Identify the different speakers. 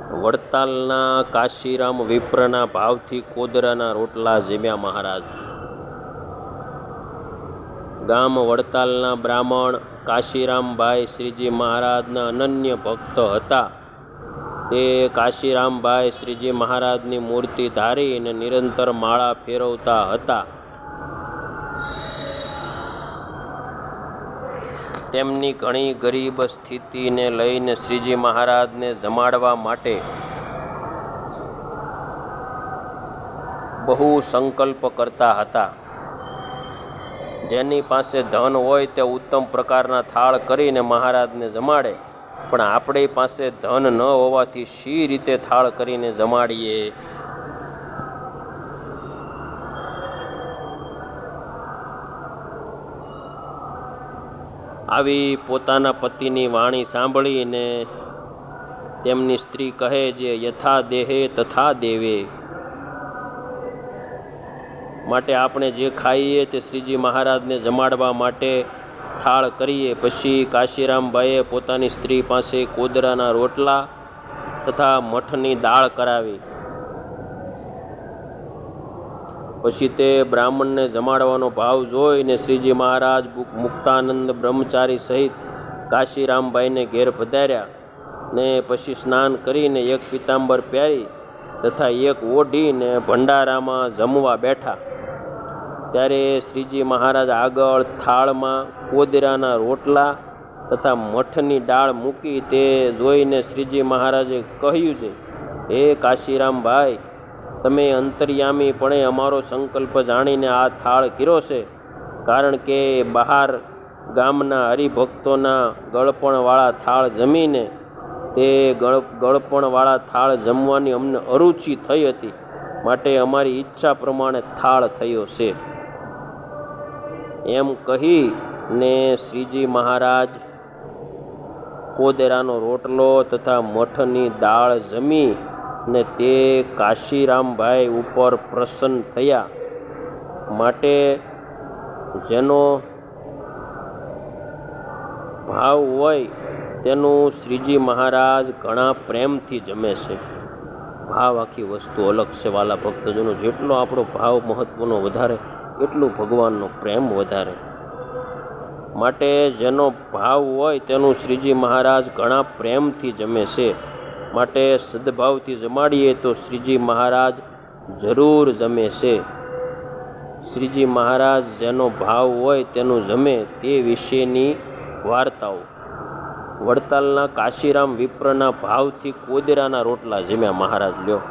Speaker 1: વડતાલના કાશીરામ વિપ્રના ભાવથી કોદરાના રોટલા જમ્યા મહારાજ. ગામ વડતાલના બ્રાહ્મણ કાશીરામભાઈ શ્રીજી મહારાજના અનન્ય ભક્ત હતા. તે કાશીરામભાઈ શ્રીજી મહારાજની મૂર્તિ ધારીને નિરંતર માળા ફેરવતા હતા. તેમની ઘણી ગરીબ સ્થિતિને લઈને શ્રીજી મહારાજને જમાડવા માટે બહુ સંકલ્પ કરતા હતા. જેની પાસે ધન હોય તે ઉત્તમ પ્રકારના થાળ કરીને મહારાજને જમાડે, પણ આપણી પાસે ધન ન હોવાથી શી રીતે થાળ કરીને જમાડીએ? આવી પોતાના પતિની વાણી સાંભળીને તેમની સ્ત્રી કહે છે, યથા દેહે તથા દેવે. માટે આપણે જે ખાઈએ તે શ્રીજી મહારાજને જમાડવા માટે થાળ કરીએ. પછી કાશીરામભાઈએ પોતાની સ્ત્રી પાસે કોદરાના રોટલા તથા મઠની દાળ કરાવી. પછી તે બ્રાહ્મણને જમાડવાનો ભાવ જોઈને શ્રીજી મહારાજ મુક્તાનંદ બ્રહ્મચારી સહિત કાશીરામભાઈને ઘેર પધાર્યા ને પછી સ્નાન કરીને એક પિતાંબર પહેરી તથા એક ઓઢીને ભંડારામાં જમવા બેઠા. ત્યારે શ્રીજી મહારાજ આગળ થાળમાં કોદરાના રોટલા તથા મઠની દાળ મૂકી. તે જોઈને શ્રીજી મહારાજે કહ્યું છે, હે કાશીરામભાઈ, તમે અંતર્યામીપણે અમારો સંકલ્પ જાણીને આ થાળ કર્યો છે. કારણ કે બહાર ગામના હરિભક્તોના ગળપણવાળા થાળ જમીને તે ગળપણવાળા થાળ જમવાની અમને અરુચિ થઈ હતી, માટે અમારી ઈચ્છા પ્રમાણે થાળ થયો છે. એમ કહીને શ્રીજી મહારાજ કોદરાનો રોટલો તથા મઠની દાળ જમી ને તે કાશીરામભાઈ ઉપર પ્રસન્ન થયા. માટે જેનો ભાવ હોય તેનું શ્રીજી મહારાજ ઘણા પ્રેમથી જમે છે. ભાવ આખી વસ્તુ અલગ છે વાલા ભક્તજનો. જેટલો આપણો ભાવ મહત્વનો વધારે એટલું ભગવાનનો પ્રેમ વધારે. માટે જેનો ભાવ હોય તેનું શ્રીજી મહારાજ ઘણા પ્રેમથી જમે છે. માટે સદભાવથી જમાડીએ તો શ્રીજી મહારાજ જરૂર જમે છે. શ્રીજી મહારાજ જેનો ભાવ હોય તેનું જમે તે વિશેની વાર્તાઓ. વડતાલના કાશીરામ વિપ્રના ભાવથી કોદરાના રોટલા જમ્યા મહારાજ. લ્યો.